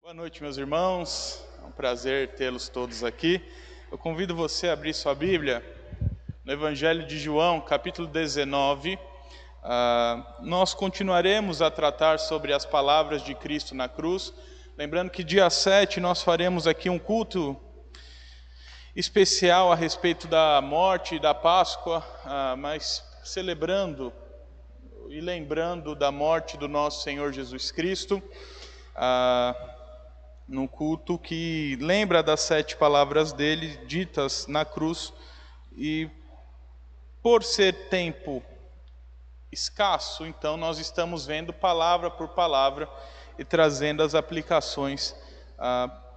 Boa noite, meus irmãos. É um prazer tê-los todos aqui. Eu convido você a abrir sua Bíblia no Evangelho de João, capítulo 19. Nós continuaremos a tratar sobre as palavras de Cristo na cruz. Lembrando que dia 7 nós faremos aqui um culto especial a respeito da morte e da Páscoa, mas celebrando e lembrando da morte do nosso Senhor Jesus Cristo. No culto que lembra das 7 palavras dele ditas na cruz, e por ser tempo escasso, então nós estamos vendo palavra por palavra e trazendo as aplicações,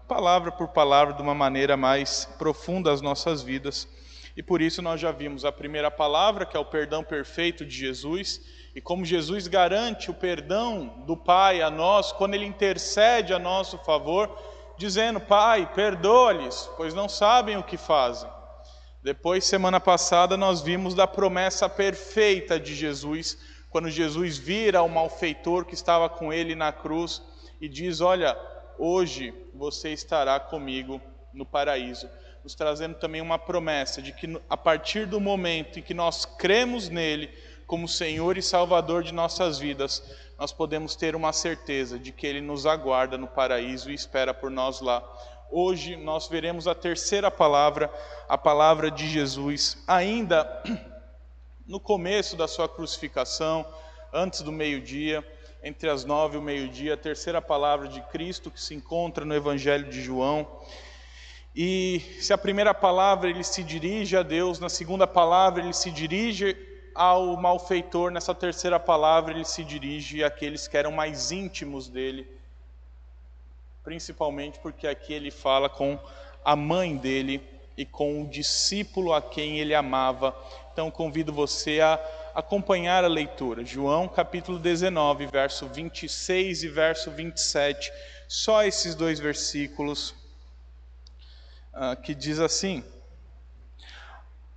palavra por palavra, de uma maneira mais profunda às nossas vidas. E por isso nós já vimos a primeira palavra, que é o perdão perfeito de Jesus, e como Jesus garante o perdão do Pai a nós, quando Ele intercede a nosso favor, dizendo: Pai, perdoa-lhes, pois não sabem o que fazem. Depois, semana passada, nós vimos da promessa perfeita de Jesus, quando Jesus vira o malfeitor que estava com Ele na cruz e diz: olha, hoje você estará comigo no paraíso. Nos trazendo também uma promessa de que a partir do momento em que nós cremos nele como Senhor e Salvador de nossas vidas, nós podemos ter uma certeza de que Ele nos aguarda no paraíso e espera por nós lá. Hoje nós veremos a terceira palavra, a palavra de Jesus, ainda no começo da sua crucificação, antes do meio-dia, entre as 9 e o meio-dia, a terceira palavra de Cristo que se encontra no Evangelho de João. E se a primeira palavra ele se dirige a Deus, na segunda palavra ele se dirige ao malfeitor, nessa terceira palavra ele se dirige àqueles que eram mais íntimos dele, principalmente porque aqui ele fala com a mãe dele e com o discípulo a quem ele amava. Então convido você a acompanhar a leitura, João capítulo 19, verso 26 e verso 27, só esses 2 versículos, que diz assim: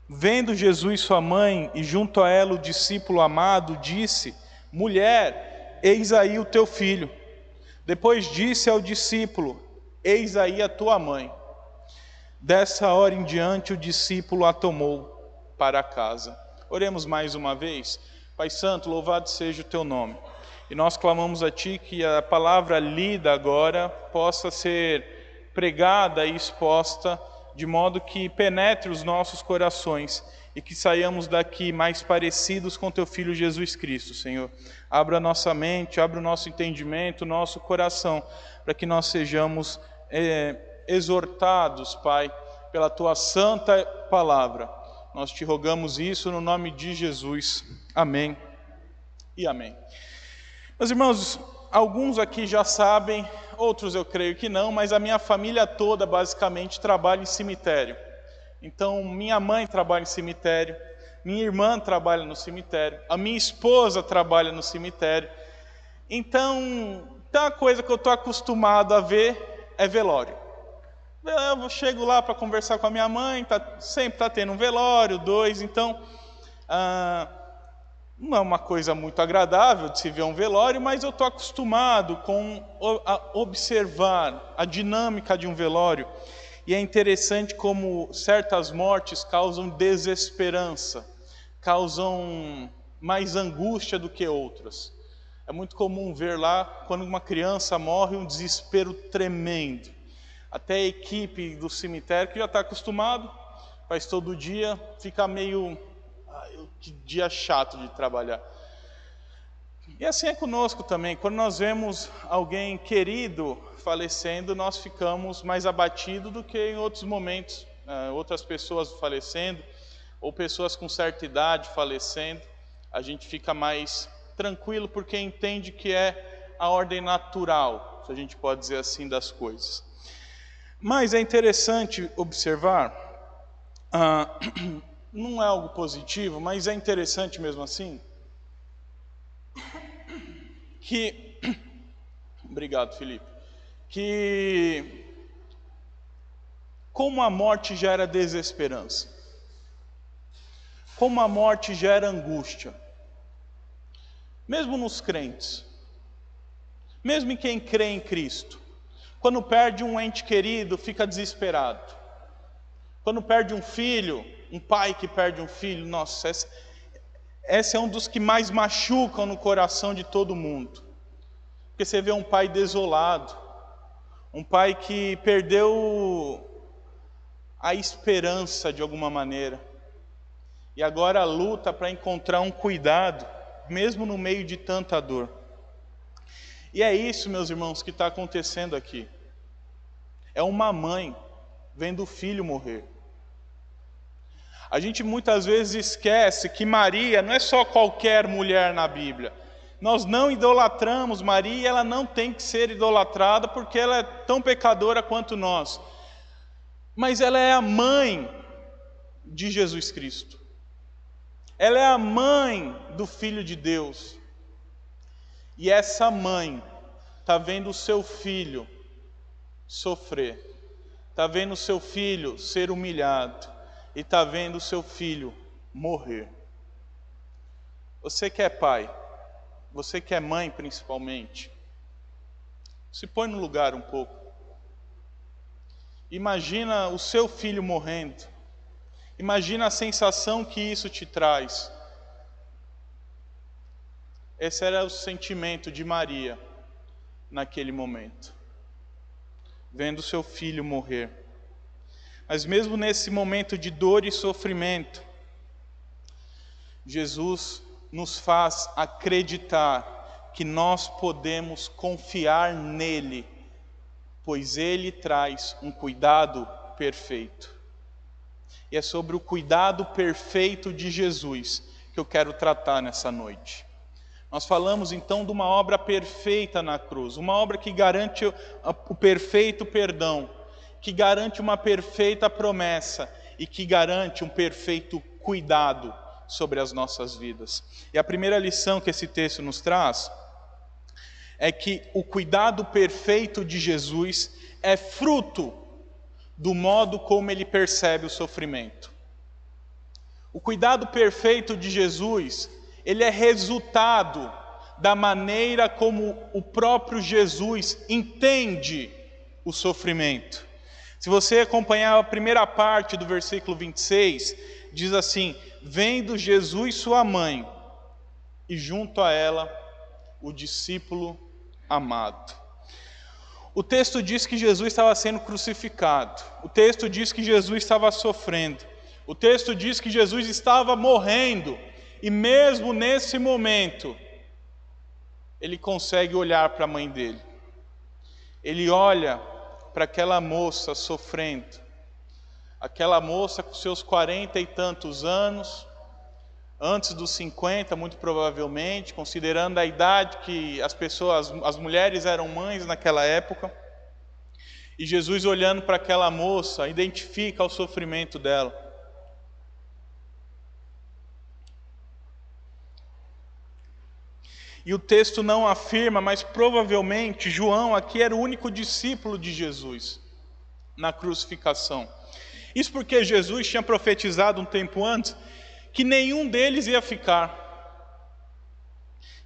vendo Jesus sua mãe e junto a ela o discípulo amado, disse: mulher, eis aí o teu filho. Depois disse ao discípulo: eis aí a tua mãe. Dessa hora em diante o discípulo a tomou para casa. Oremos mais uma vez. Pai Santo, louvado seja o teu nome. E nós clamamos a ti que a palavra lida agora possa ser pregada e exposta, de modo que penetre os nossos corações e que saiamos daqui mais parecidos com teu Filho Jesus Cristo, Senhor. Abra a nossa mente, abra o nosso entendimento, o nosso coração, para que nós sejamos exortados, Pai, pela tua santa palavra. Nós te rogamos isso no nome de Jesus. Amém e amém. Meus irmãos, alguns aqui já sabem, outros eu creio que não, mas a minha família toda basicamente trabalha em cemitério. Então minha mãe trabalha em cemitério, minha irmã trabalha no cemitério, a minha esposa trabalha no cemitério. Então, a coisa que eu estou acostumado a ver é velório. Eu chego lá para conversar com a minha mãe, sempre está tendo um velório, 2, então não é uma coisa muito agradável de se ver um velório, mas eu estou acostumado a observar a dinâmica de um velório. E é interessante como certas mortes causam desesperança, causam mais angústia do que outras. É muito comum ver lá, quando uma criança morre, um desespero tremendo. Até a equipe do cemitério, que já está acostumado, faz todo dia, fica meio... que dia chato de trabalhar. E assim é conosco também. Quando nós vemos alguém querido falecendo, nós ficamos mais abatidos do que em outros momentos. Outras pessoas falecendo, ou pessoas com certa idade falecendo, a gente fica mais tranquilo porque entende que é a ordem natural, se a gente pode dizer assim, das coisas. Mas é interessante observar, não é algo positivo, mas é interessante mesmo assim, que, obrigado Felipe, que como a morte gera desesperança, como a morte gera angústia, mesmo nos crentes, mesmo em quem crê em Cristo. Quando perde um ente querido, fica desesperado. Quando perde um filho, um pai que perde um filho, nossa, esse é um dos que mais machucam no coração de todo mundo. Porque você vê um pai desolado, um pai que perdeu a esperança de alguma maneira, e agora luta para encontrar um cuidado, mesmo no meio de tanta dor. E é isso, meus irmãos, que está acontecendo aqui. É uma mãe vendo o filho morrer. A gente muitas vezes esquece que Maria não é só qualquer mulher na Bíblia. Nós não idolatramos Maria e ela não tem que ser idolatrada porque ela é tão pecadora quanto nós. Mas ela é a mãe de Jesus Cristo. Ela é a mãe do Filho de Deus. E essa mãe está vendo o seu filho sofrer. Está vendo o seu filho ser humilhado. E está vendo o seu filho morrer. Você que é pai, você que é mãe principalmente, se põe no lugar um pouco. Imagina o seu filho morrendo. Imagina a sensação que isso te traz. Esse era o sentimento de Maria naquele momento, vendo seu filho morrer. Mas mesmo nesse momento de dor e sofrimento, Jesus nos faz acreditar que nós podemos confiar nele, pois ele traz um cuidado perfeito. E é sobre o cuidado perfeito de Jesus que eu quero tratar nessa noite. Nós falamos então de uma obra perfeita na cruz, uma obra que garante o perfeito perdão, que garante uma perfeita promessa e que garante um perfeito cuidado sobre as nossas vidas. E a primeira lição que esse texto nos traz é que o cuidado perfeito de Jesus é fruto do modo como ele percebe o sofrimento. O cuidado perfeito de Jesus, ele é resultado da maneira como o próprio Jesus entende o sofrimento. Se você acompanhar a primeira parte do versículo 26, diz assim: vendo Jesus sua mãe, e junto a ela o discípulo amado. O texto diz que Jesus estava sendo crucificado. O texto diz que Jesus estava sofrendo. O texto diz que Jesus estava morrendo. E mesmo nesse momento, ele consegue olhar para a mãe dele. Ele olha para aquela moça sofrendo. Aquela moça com seus 40 e tantos anos, antes dos 50, muito provavelmente, considerando a idade que as mulheres eram mães naquela época. E Jesus, olhando para aquela moça, identifica o sofrimento dela. E o texto não afirma, mas provavelmente João aqui era o único discípulo de Jesus na crucificação. Isso porque Jesus tinha profetizado um tempo antes que nenhum deles ia ficar,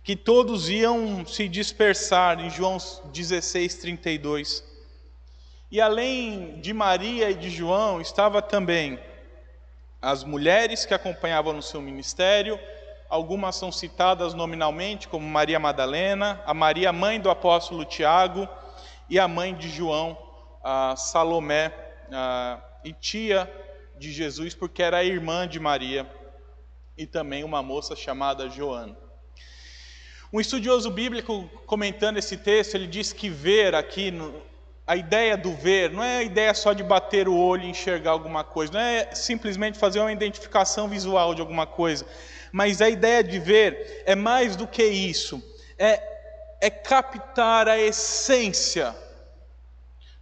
que todos iam se dispersar, em João 16:32. E além de Maria e de João, estava também as mulheres que acompanhavam no seu ministério. Algumas são citadas nominalmente, como Maria Madalena, a Maria, mãe do apóstolo Tiago, e a mãe de João, a Salomé, e tia de Jesus, porque era irmã de Maria, e também uma moça chamada Joana. Um estudioso bíblico, comentando esse texto, ele diz que ver aqui, a ideia do ver, não é a ideia só de bater o olho e enxergar alguma coisa, não é simplesmente fazer uma identificação visual de alguma coisa, mas a ideia de ver é mais do que isso, é captar a essência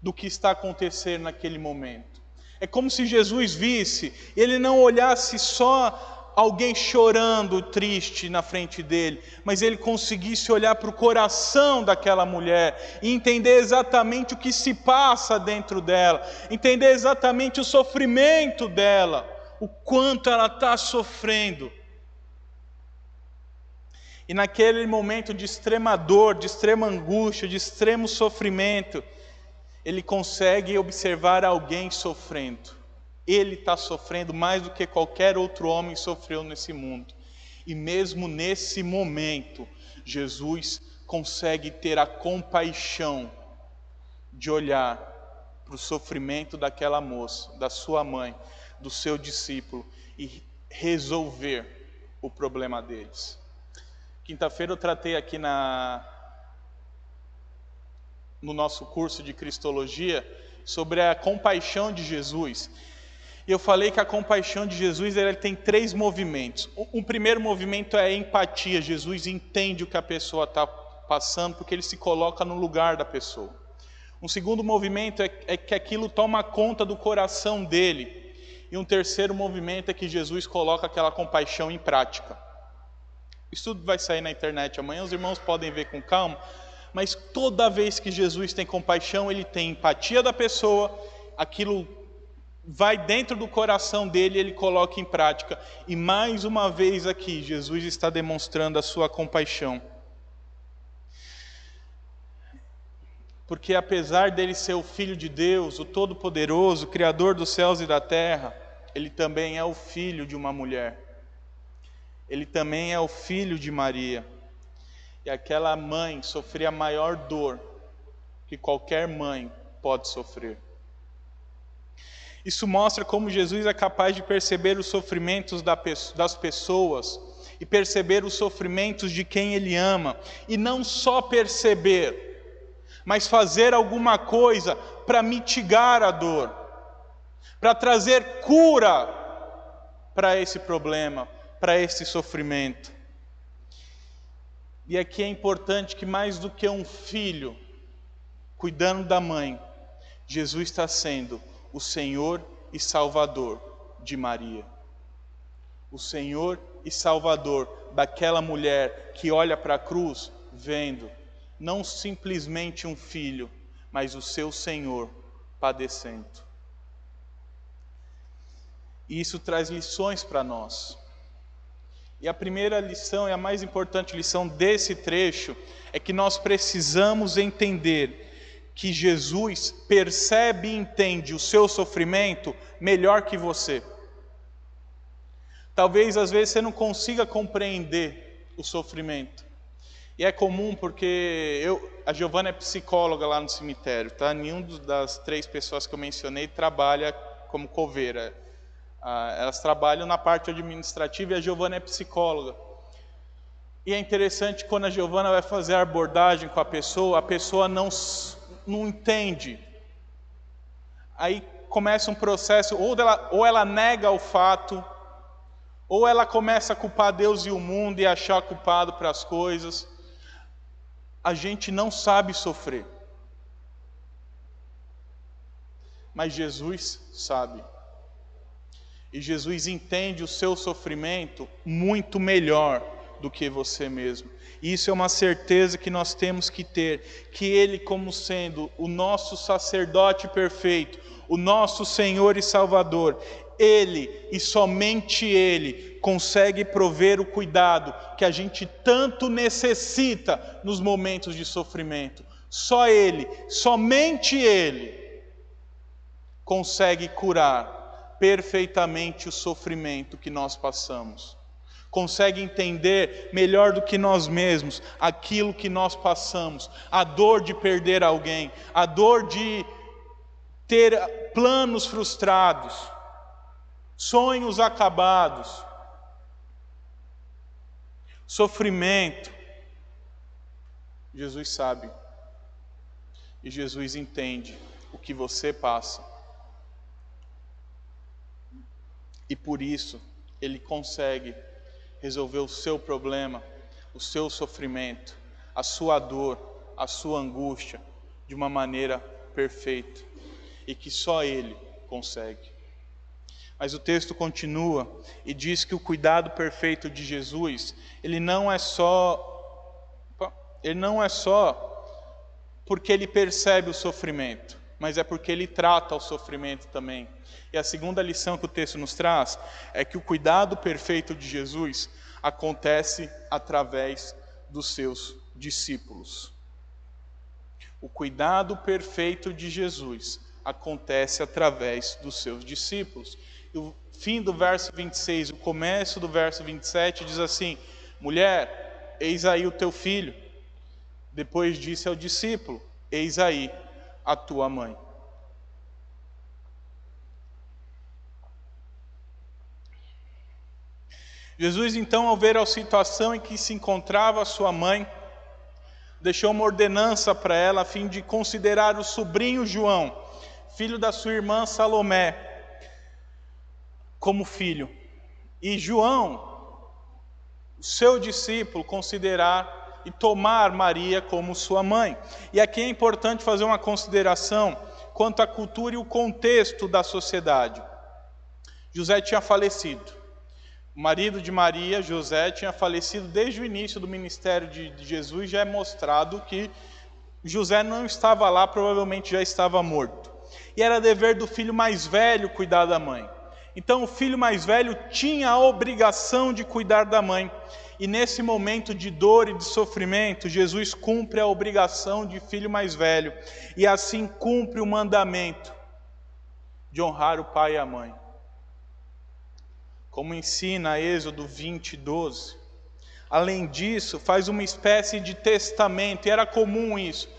do que está acontecendo naquele momento. É como se Jesus visse, ele não olhasse só alguém chorando, triste na frente dele, mas ele conseguisse olhar para o coração daquela mulher e entender exatamente o que se passa dentro dela, entender exatamente o sofrimento dela, o quanto ela está sofrendo. E naquele momento de extrema dor, de extrema angústia, de extremo sofrimento, ele consegue observar alguém sofrendo. Ele está sofrendo mais do que qualquer outro homem sofreu nesse mundo. E mesmo nesse momento, Jesus consegue ter a compaixão de olhar para o sofrimento daquela moça, da sua mãe, do seu discípulo e resolver o problema deles. Quinta-feira eu tratei aqui no nosso curso de Cristologia sobre a compaixão de Jesus. E eu falei que a compaixão de Jesus ela tem 3 movimentos. Um primeiro movimento é a empatia. Jesus entende o que a pessoa está passando porque ele se coloca no lugar da pessoa. Um segundo movimento é que aquilo toma conta do coração dele. E um terceiro movimento é que Jesus coloca aquela compaixão em prática. Isso tudo vai sair na internet amanhã, os irmãos podem ver com calma. Mas toda vez que Jesus tem compaixão, ele tem empatia da pessoa, aquilo vai dentro do coração dele e ele coloca em prática. E mais uma vez aqui, Jesus está demonstrando a sua compaixão. Porque apesar dele ser o Filho de Deus, o Todo-Poderoso, o Criador dos céus e da terra, ele também é o filho de uma mulher. Ele também é o filho de Maria. E aquela mãe sofria a maior dor que qualquer mãe pode sofrer. Isso mostra como Jesus é capaz de perceber os sofrimentos das pessoas e perceber os sofrimentos de quem Ele ama. E não só perceber, mas fazer alguma coisa para mitigar a dor, para trazer cura para esse problema, para esse sofrimento. E aqui é importante que mais do que um filho cuidando da mãe, Jesus está sendo o Senhor e Salvador de Maria. O Senhor e Salvador daquela mulher que olha para a cruz vendo, não simplesmente um filho, mas o seu Senhor padecendo. E isso traz lições para nós. E a primeira lição, e a mais importante lição desse trecho, é que nós precisamos entender que Jesus percebe e entende o seu sofrimento melhor que você. Talvez às vezes você não consiga compreender o sofrimento. E é comum porque a Giovana é psicóloga lá no cemitério, tá? Nenhum das 3 pessoas que eu mencionei trabalha como coveira. Elas trabalham na parte administrativa e a Giovana é psicóloga. E é interessante quando a Giovana vai fazer a abordagem com a pessoa não entende. Aí começa um processo, ou ela nega o fato, ou ela começa a culpar Deus e o mundo e achar culpado para as coisas. A gente não sabe sofrer. Mas Jesus sabe. E Jesus entende o seu sofrimento muito melhor do que você mesmo. E isso é uma certeza que nós temos que ter, que Ele, como sendo o nosso sacerdote perfeito, o nosso Senhor e Salvador, Ele e somente Ele consegue prover o cuidado que a gente tanto necessita nos momentos de sofrimento. Só Ele, somente Ele, consegue curar perfeitamente o sofrimento que nós passamos. Consegue entender melhor do que nós mesmos aquilo que nós passamos, a dor de perder alguém, a dor de ter planos frustrados, sonhos acabados, sofrimento. Jesus sabe e Jesus entende o que você passa. E por isso, Ele consegue resolver o seu problema, o seu sofrimento, a sua dor, a sua angústia, de uma maneira perfeita. E que só Ele consegue. Mas o texto continua e diz que o cuidado perfeito de Jesus, ele não é só porque Ele percebe o sofrimento, mas é porque Ele trata o sofrimento também. E a segunda lição que o texto nos traz é que o cuidado perfeito de Jesus acontece através dos seus discípulos. O cuidado perfeito de Jesus acontece através dos seus discípulos. E o fim do verso 26, o começo do verso 27 diz assim: mulher, eis aí o teu filho. Depois disse ao discípulo: eis aí a tua mãe. Jesus, então, ao ver a situação em que se encontrava a sua mãe, deixou uma ordenança para ela a fim de considerar o sobrinho João, filho da sua irmã Salomé, como filho. E João, seu discípulo, considerar e tomar Maria como sua mãe. E aqui é importante fazer uma consideração quanto à cultura e o contexto da sociedade. José tinha falecido. O marido de Maria, José, tinha falecido desde o início do ministério de Jesus. Já é mostrado que José não estava lá, provavelmente já estava morto. E era dever do filho mais velho cuidar da mãe. Então o filho mais velho tinha a obrigação de cuidar da mãe. E nesse momento de dor e de sofrimento, Jesus cumpre a obrigação de filho mais velho. E assim cumpre o mandamento de honrar o pai e a mãe. Como ensina Êxodo 20:12. Além disso, faz uma espécie de testamento, e era comum isso.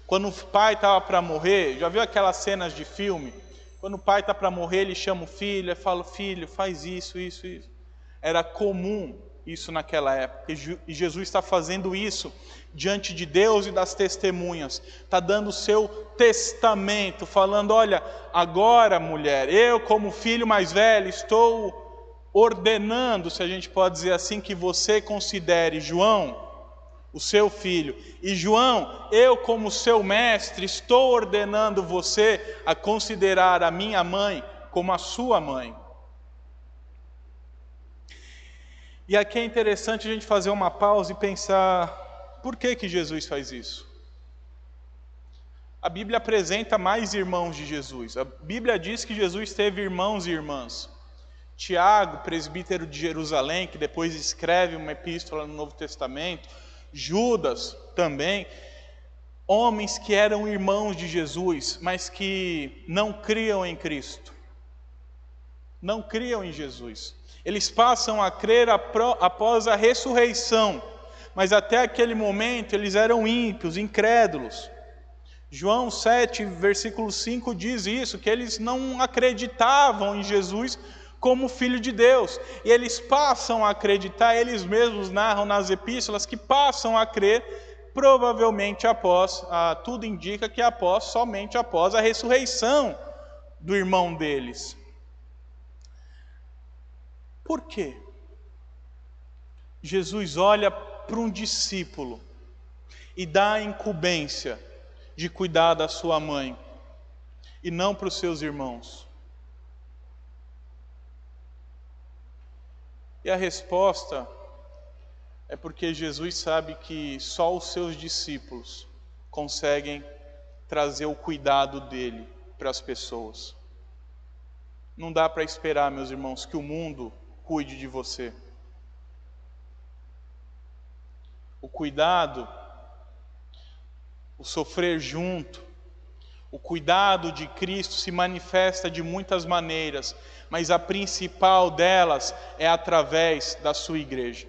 Quando o pai estava para morrer, já viu aquelas cenas de filme? Quando o pai está para morrer, ele chama o filho e fala: filho, faz isso, isso, isso. Era comum isso naquela época, e Jesus está fazendo isso diante de Deus e das testemunhas. Está dando o seu testamento, falando: olha, agora mulher, eu como filho mais velho estou ordenando, se a gente pode dizer assim, que você considere João, o seu filho. E João, eu como seu mestre, estou ordenando você a considerar a minha mãe como a sua mãe. E aqui é interessante a gente fazer uma pausa e pensar, por que Jesus faz isso? A Bíblia apresenta mais irmãos de Jesus. A Bíblia diz que Jesus teve irmãos e irmãs. Tiago, presbítero de Jerusalém, que depois escreve uma epístola no Novo Testamento. Judas também. Homens que eram irmãos de Jesus, mas que não criam em Cristo. Não criam em Jesus. Eles passam a crer após a ressurreição, mas até aquele momento eles eram ímpios, incrédulos. João 7, versículo 5 diz isso, que eles não acreditavam em Jesus como Filho de Deus. E eles passam a acreditar, eles mesmos narram nas epístolas, que passam a crer provavelmente após, tudo indica que somente após a ressurreição do irmão deles. Por quê? Jesus olha para um discípulo e dá a incumbência de cuidar da sua mãe, e não para os seus irmãos. E a resposta é porque Jesus sabe que só os seus discípulos conseguem trazer o cuidado dele para as pessoas. Não dá para esperar, meus irmãos, que o mundo cuide de você. O cuidado, o sofrer junto, o cuidado de Cristo se manifesta de muitas maneiras, mas a principal delas é através da sua igreja.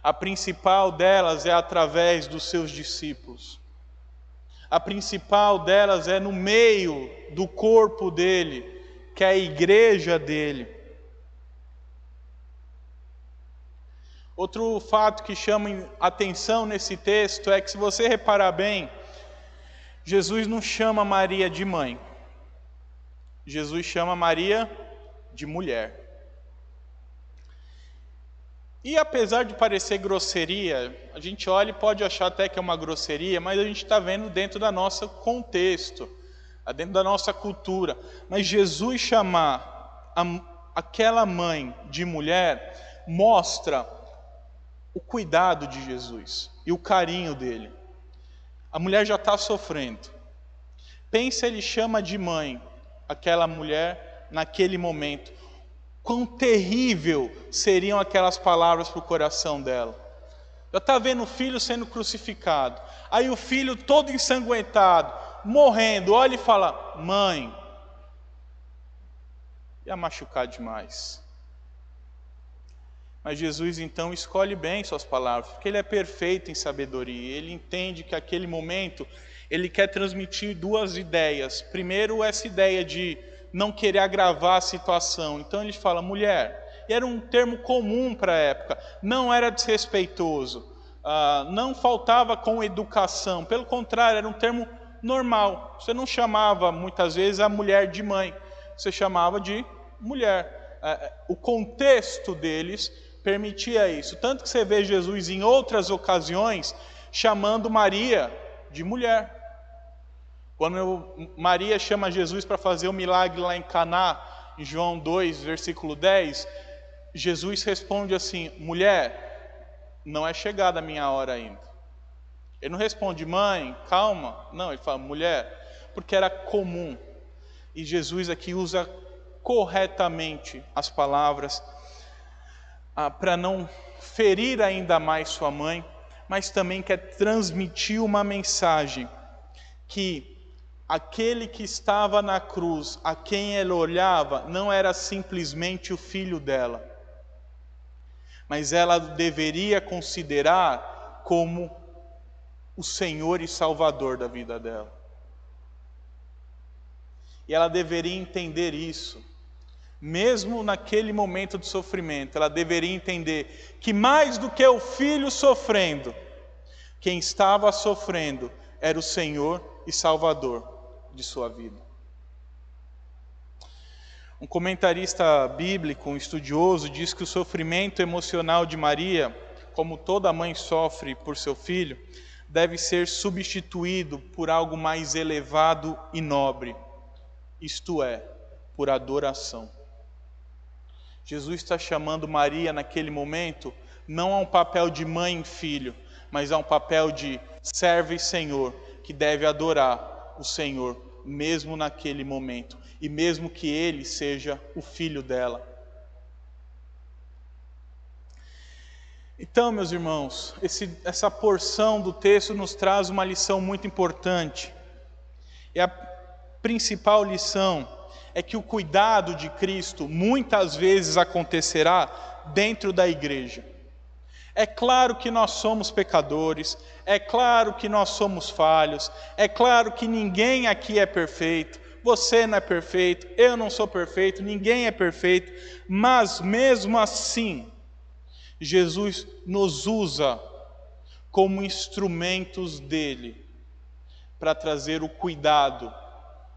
A principal delas é através dos seus discípulos. A principal delas é no meio do corpo dele, que é a igreja dele. Outro fato que chama atenção nesse texto é que, se você reparar bem, Jesus não chama Maria de mãe. Jesus chama Maria de mulher. E apesar de parecer grosseria, a gente olha e pode achar até que é uma grosseria, mas a gente está vendo dentro do nosso contexto, dentro da nossa cultura. Mas Jesus chamar aquela mãe de mulher mostra o cuidado de Jesus e o carinho dele. A mulher já está sofrendo. Pensa, ele chama de mãe aquela mulher naquele momento. Quão terrível seriam aquelas palavras para o coração dela. já está vendo o filho sendo crucificado. Aí o filho todo ensanguentado, morrendo, olha e fala: mãe, ia machucar demais. Mas Jesus então escolhe bem suas palavras, porque Ele é perfeito em sabedoria. Ele entende que aquele momento Ele quer transmitir duas ideias. Primeiro, essa ideia de não querer agravar a situação. Então Ele fala: mulher, e era um termo comum para a época, não era desrespeitoso, não faltava com educação, pelo contrário, era um termo normal. Você não chamava muitas vezes a mulher de mãe, você chamava de mulher. O contexto deles permitia isso, tanto que você vê Jesus em outras ocasiões chamando Maria de mulher. Quando Maria chama Jesus para fazer o milagre lá em Caná, em João 2, versículo 10, Jesus responde assim: mulher, não é chegada a minha hora ainda. Ele não responde: mãe, calma. Não, ele fala: mulher, porque era comum. E Jesus aqui usa corretamente as palavras para não ferir ainda mais sua mãe, mas também quer transmitir uma mensagem que aquele que estava na cruz, a quem ela olhava, não era simplesmente o filho dela, mas ela deveria considerar como o Senhor e Salvador da vida dela. E ela deveria entender isso. Mesmo naquele momento de sofrimento, ela deveria entender que mais do que o filho sofrendo, quem estava sofrendo era o Senhor e Salvador de sua vida. Um comentarista bíblico, um estudioso, diz que o sofrimento emocional de Maria, como toda mãe sofre por seu filho, deve ser substituído por algo mais elevado e nobre, isto é, por adoração. Jesus está chamando Maria naquele momento, não a um papel de mãe e filho, mas a um papel de servo e Senhor, que deve adorar o Senhor, mesmo naquele momento, e mesmo que Ele seja o filho dela. Então, meus irmãos, essa porção do texto nos traz uma lição muito importante. E a principal lição é que o cuidado de Cristo muitas vezes acontecerá dentro da igreja. É claro que nós somos pecadores, é claro que nós somos falhos, é claro que ninguém aqui é perfeito, você não é perfeito, eu não sou perfeito, ninguém é perfeito, mas mesmo assim, Jesus nos usa como instrumentos dele para trazer o cuidado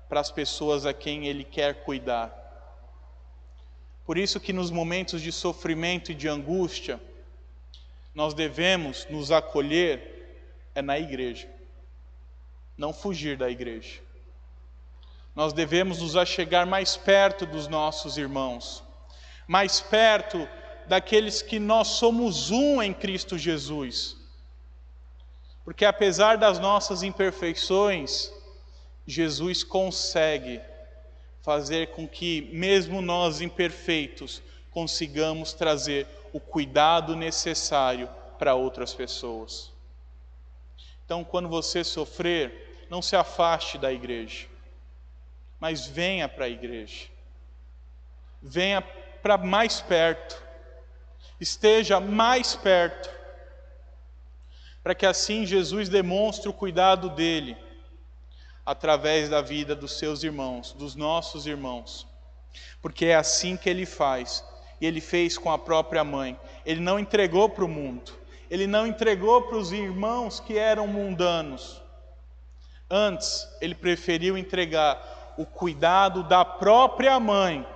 para as pessoas a quem Ele quer cuidar. Por isso que nos momentos de sofrimento e de angústia, nós devemos nos acolher na igreja, não fugir da igreja. Nós devemos nos achegar mais perto dos nossos irmãos, mais perto daqueles que nós somos um em Cristo Jesus. Porque apesar das nossas imperfeições, Jesus consegue fazer com que, mesmo nós imperfeitos, consigamos trazer o cuidado necessário para outras pessoas. Então, quando você sofrer, não se afaste da igreja, mas venha para a igreja. Venha para mais perto, esteja mais perto, para que assim Jesus demonstre o cuidado dele, através da vida dos seus irmãos, dos nossos irmãos. Porque é assim que Ele faz. E Ele fez com a própria mãe. Ele não entregou para o mundo. Ele não entregou para os irmãos que eram mundanos. Antes, Ele preferiu entregar o cuidado da própria mãe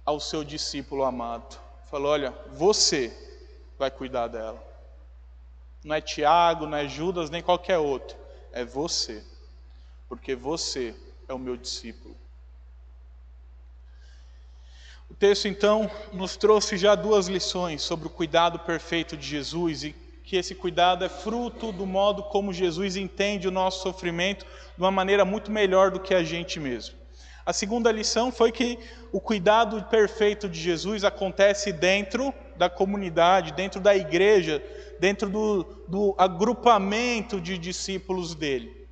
ao seu discípulo amado. Falou: olha, você vai cuidar dela. Não é Tiago, não é Judas, nem qualquer outro. É você. Porque você é o meu discípulo. O texto, então, nos trouxe já duas lições sobre o cuidado perfeito de Jesus e que esse cuidado é fruto do modo como Jesus entende o nosso sofrimento de uma maneira muito melhor do que a gente mesmo. A segunda lição foi que o cuidado perfeito de Jesus acontece dentro da comunidade, dentro da igreja, dentro do agrupamento de discípulos dele.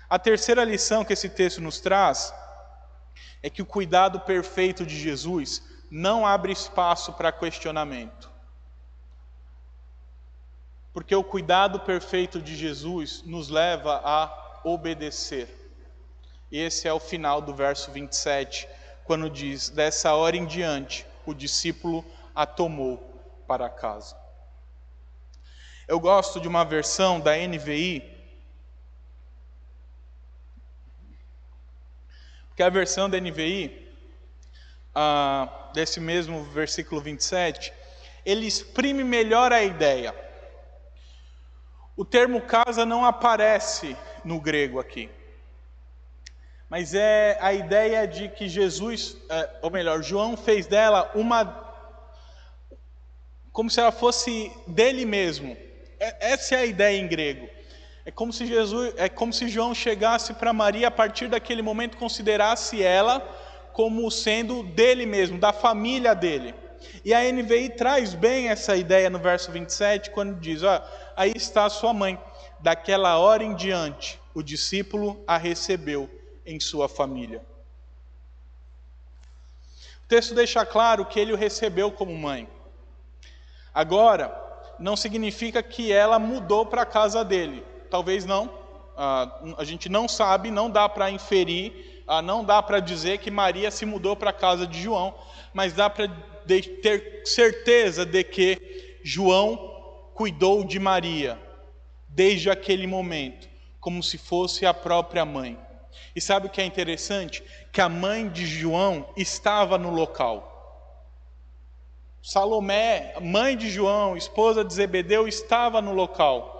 A terceira lição que esse texto nos traz é que o cuidado perfeito de Jesus não abre espaço para questionamento. Porque o cuidado perfeito de Jesus nos leva a obedecer. E esse é o final do verso 27, quando diz: dessa hora em diante, o discípulo a tomou para casa. Eu gosto de uma versão da NVI, porque a versão da NVI, desse mesmo versículo 27, ele exprime melhor a ideia. O termo casa não aparece no grego aqui, mas é a ideia de que Jesus, ou melhor, João fez dela como se ela fosse dele mesmo. Essa é a ideia em grego. É como se João chegasse para Maria, a partir daquele momento considerasse ela como sendo dele mesmo, da família dele. E a NVI traz bem essa ideia no verso 27, quando diz: aí está a sua mãe. Daquela hora em diante, o discípulo a recebeu em sua família. O texto deixa claro que ele o recebeu como mãe. Agora, não significa que ela mudou para a casa dele. Talvez não. A gente não sabe, não dá para inferir, não dá para dizer que Maria se mudou para a casa de João, mas dá para ter certeza de que João cuidou de Maria desde aquele momento, como se fosse a própria mãe. E sabe o que é interessante? Que a mãe de João estava no local. Salomé, mãe de João, esposa de Zebedeu, estava no local.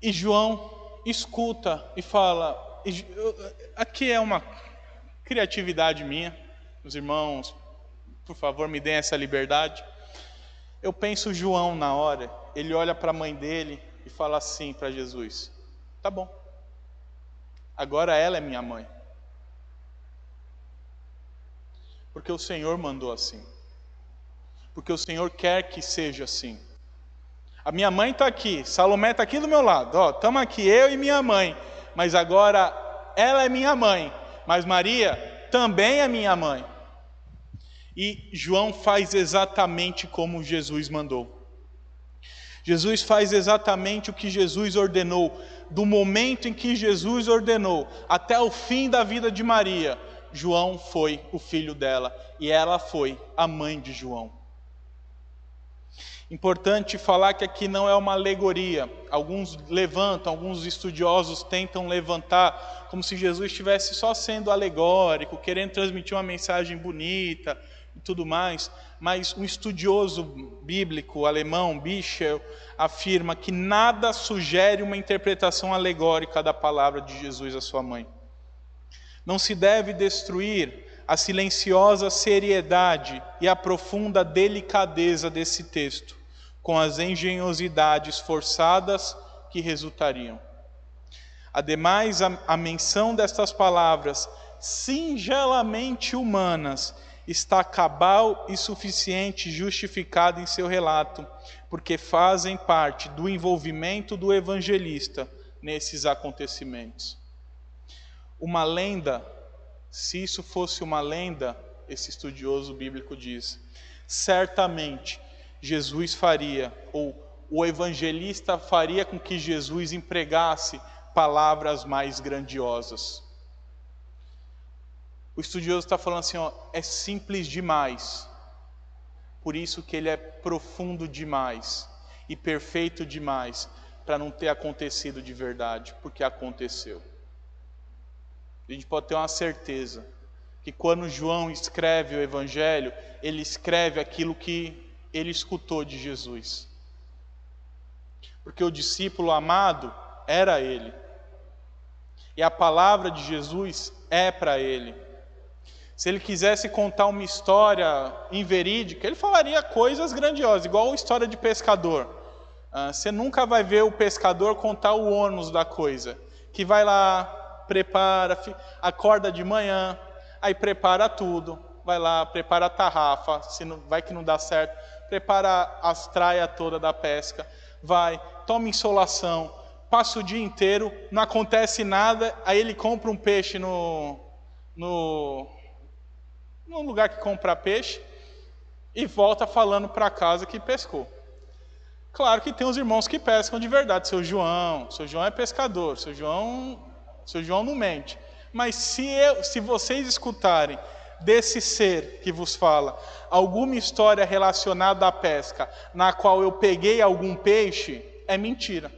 E João escuta e fala, aqui é uma criatividade minha, os irmãos, por favor, me deem essa liberdade. Eu penso João na hora, ele olha para a mãe dele e fala assim para Jesus: tá bom, agora ela é minha mãe. Porque o Senhor mandou assim. Porque o Senhor quer que seja assim. A minha mãe está aqui, Salomé está aqui do meu lado. Estamos aqui, eu e minha mãe. Mas agora ela é minha mãe. Mas Maria também é minha mãe. E João faz exatamente como Jesus mandou. Jesus faz exatamente o que Jesus ordenou. Do momento em que Jesus ordenou até o fim da vida de Maria, João foi o filho dela e ela foi a mãe de João. Importante falar que aqui não é uma alegoria. Alguns estudiosos tentam levantar como se Jesus estivesse só sendo alegórico, querendo transmitir uma mensagem bonita e tudo mais. Mas um estudioso bíblico alemão, Bichel, afirma que nada sugere uma interpretação alegórica da palavra de Jesus à sua mãe. Não se deve destruir a silenciosa seriedade e a profunda delicadeza desse texto, com as engenhosidades forçadas que resultariam. Ademais, a menção destas palavras, singelamente humanas, está cabal e suficiente justificada em seu relato, porque fazem parte do envolvimento do evangelista nesses acontecimentos. Uma lenda, se isso fosse uma lenda, esse estudioso bíblico diz, certamente Jesus faria, ou o evangelista faria com que Jesus empregasse palavras mais grandiosas. O estudioso está falando assim, é simples demais, por isso que ele é profundo demais e perfeito demais, para não ter acontecido de verdade, porque aconteceu. A gente pode ter uma certeza que quando João escreve o Evangelho, ele escreve aquilo que ele escutou de Jesus. Porque o discípulo amado era ele. E a palavra de Jesus é para ele. Se ele quisesse contar uma história inverídica, ele falaria coisas grandiosas, igual a história de pescador. Você nunca vai ver o pescador contar o ônus da coisa. Que vai lá, prepara, acorda de manhã, aí prepara tudo, vai lá, prepara a tarrafa, se não, vai que não dá certo, prepara as traias toda da pesca, vai, toma insolação, passa o dia inteiro, não acontece nada, aí ele compra um peixe no lugar que compra peixe e volta falando para casa que pescou. Claro que tem os irmãos que pescam de verdade, seu João é pescador, seu João não mente. Mas se vocês escutarem desse ser que vos fala alguma história relacionada à pesca, na qual eu peguei algum peixe, é mentira.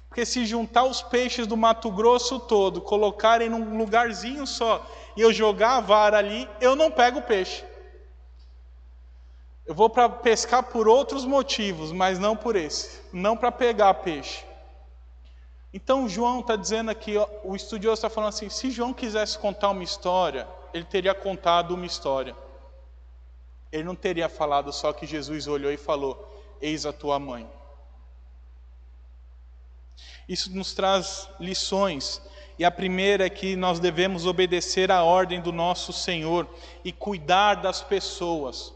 Porque se juntar os peixes do Mato Grosso todo, colocarem num lugarzinho só, e eu jogar a vara ali, eu não pego peixe. Eu vou para pescar por outros motivos, mas não por esse. Não para pegar peixe. Então João está dizendo aqui, ó, o estudioso está falando assim, se João quisesse contar uma história, ele teria contado uma história. Ele não teria falado só que Jesus olhou e falou, eis a tua mãe. Isso nos traz lições. E a primeira é que nós devemos obedecer à ordem do nosso Senhor e cuidar das pessoas.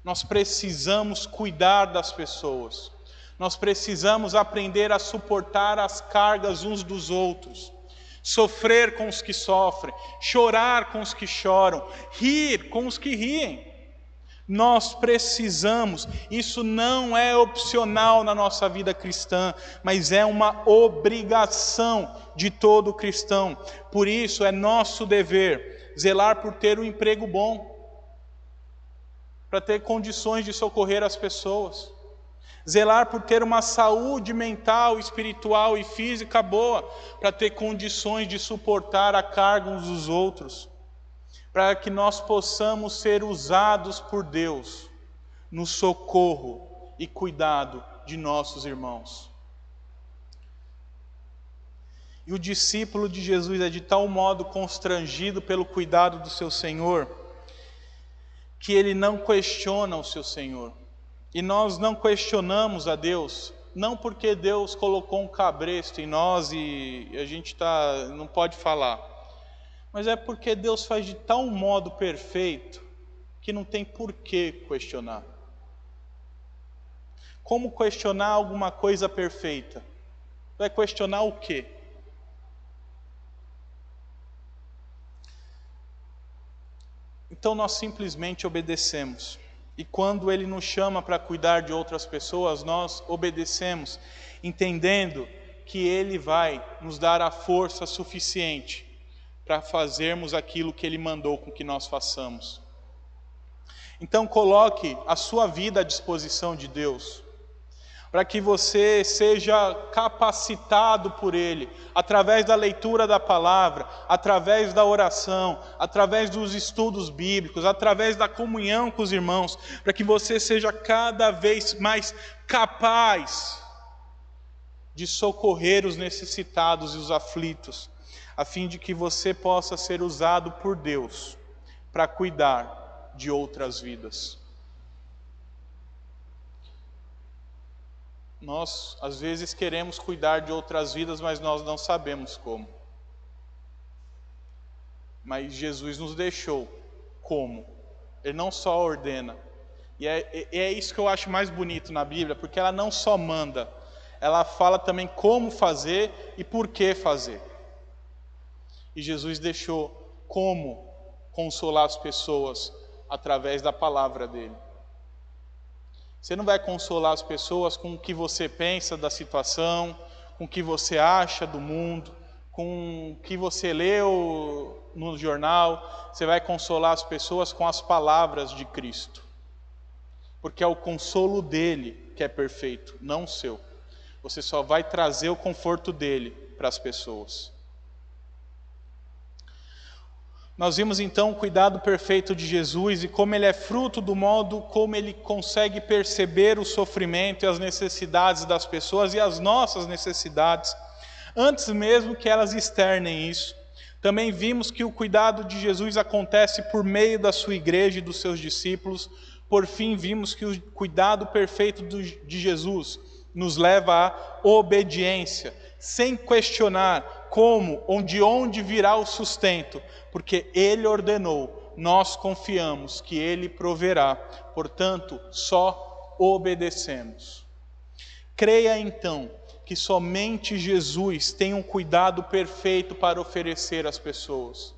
Nós precisamos cuidar das pessoas. Nós precisamos aprender a suportar as cargas uns dos outros. Sofrer com os que sofrem, chorar com os que choram, rir com os que riem. Nós precisamos, isso não é opcional na nossa vida cristã, mas é uma obrigação de todo cristão. Por isso é nosso dever zelar por ter um emprego bom, para ter condições de socorrer as pessoas. Zelar por ter uma saúde mental, espiritual e física boa, para ter condições de suportar a carga uns dos outros. Para que nós possamos ser usados por Deus no socorro e cuidado de nossos irmãos. E o discípulo de Jesus é de tal modo constrangido pelo cuidado do seu Senhor, que ele não questiona o seu Senhor. E nós não questionamos a Deus, não porque Deus colocou um cabresto em nós e a gente não pode falar, mas é porque Deus faz de tal modo perfeito que não tem por que questionar. Como questionar alguma coisa perfeita? Vai questionar o quê? Então nós simplesmente obedecemos. E quando Ele nos chama para cuidar de outras pessoas, nós obedecemos, entendendo que Ele vai nos dar a força suficiente para fazermos aquilo que Ele mandou com que nós façamos. Então coloque a sua vida à disposição de Deus, para que você seja capacitado por Ele, através da leitura da palavra, através da oração, através dos estudos bíblicos, através da comunhão com os irmãos, para que você seja cada vez mais capaz de socorrer os necessitados e os aflitos, a fim de que você possa ser usado por Deus para cuidar de outras vidas. Nós, às vezes, queremos cuidar de outras vidas, mas nós não sabemos como. Mas Jesus nos deixou como. Ele não só ordena. E é isso que eu acho mais bonito na Bíblia, porque ela não só manda, ela fala também como fazer e por que fazer. E Jesus deixou como consolar as pessoas através da palavra dele. Você não vai consolar as pessoas com o que você pensa da situação, com o que você acha do mundo, com o que você leu no jornal. Você vai consolar as pessoas com as palavras de Cristo. Porque é o consolo dele que é perfeito, não o seu. Você só vai trazer o conforto dele para as pessoas. Nós vimos então o cuidado perfeito de Jesus e como ele é fruto do modo como ele consegue perceber o sofrimento e as necessidades das pessoas e as nossas necessidades, antes mesmo que elas externem isso. Também vimos que o cuidado de Jesus acontece por meio da sua igreja e dos seus discípulos. Por fim, vimos que o cuidado perfeito de Jesus nos leva à obediência, sem questionar como ou de onde virá o sustento, porque Ele ordenou, nós confiamos que Ele proverá, portanto, só obedecemos. Creia então que somente Jesus tem um cuidado perfeito para oferecer às pessoas.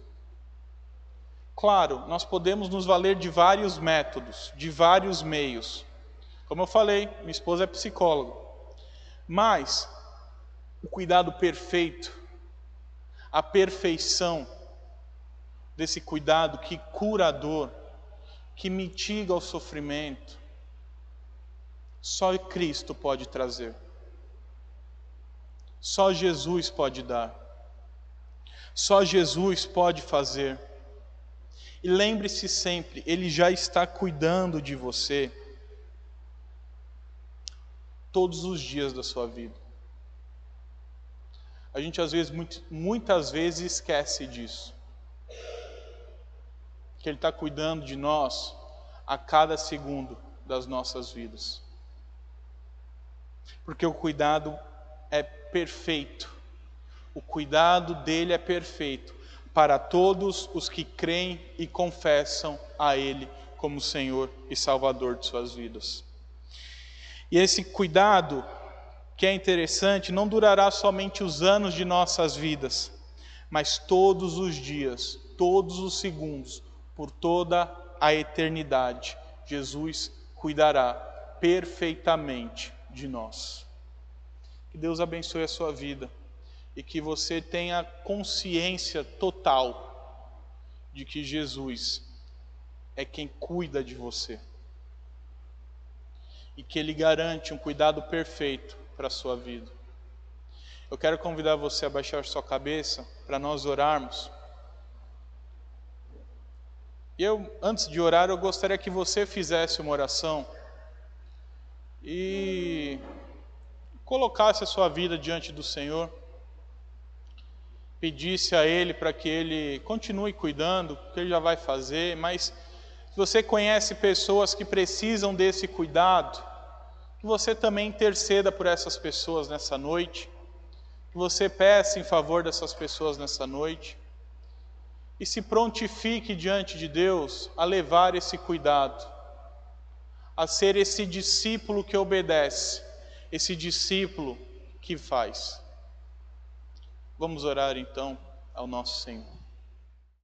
Claro, nós podemos nos valer de vários métodos, de vários meios. Como eu falei, minha esposa é psicóloga. Mas o cuidado perfeito, a perfeição desse cuidado que cura a dor, que mitiga o sofrimento, só Cristo pode trazer. Só Jesus pode dar. Só Jesus pode fazer. E lembre-se sempre, Ele já está cuidando de você todos os dias da sua vida. A gente às vezes, muitas vezes esquece disso. Que Ele está cuidando de nós a cada segundo das nossas vidas. Porque o cuidado é perfeito. O cuidado dele é perfeito para todos os que creem e confessam a Ele como Senhor e Salvador de suas vidas. E esse cuidado, que é interessante, não durará somente os anos de nossas vidas, mas todos os dias, todos os segundos, por toda a eternidade. Jesus cuidará perfeitamente de nós. Que Deus abençoe a sua vida e que você tenha consciência total de que Jesus é quem cuida de você e que Ele garante um cuidado perfeito para a sua vida. Eu quero convidar você a baixar sua cabeça para nós orarmos. E antes de orar, eu gostaria que você fizesse uma oração e colocasse a sua vida diante do Senhor, pedisse a Ele para que Ele continue cuidando, que Ele já vai fazer, mas se você conhece pessoas que precisam desse cuidado, que você também interceda por essas pessoas nessa noite, que você peça em favor dessas pessoas nessa noite, e se prontifique diante de Deus a levar esse cuidado, a ser esse discípulo que obedece, esse discípulo que faz. Vamos orar então ao nosso Senhor.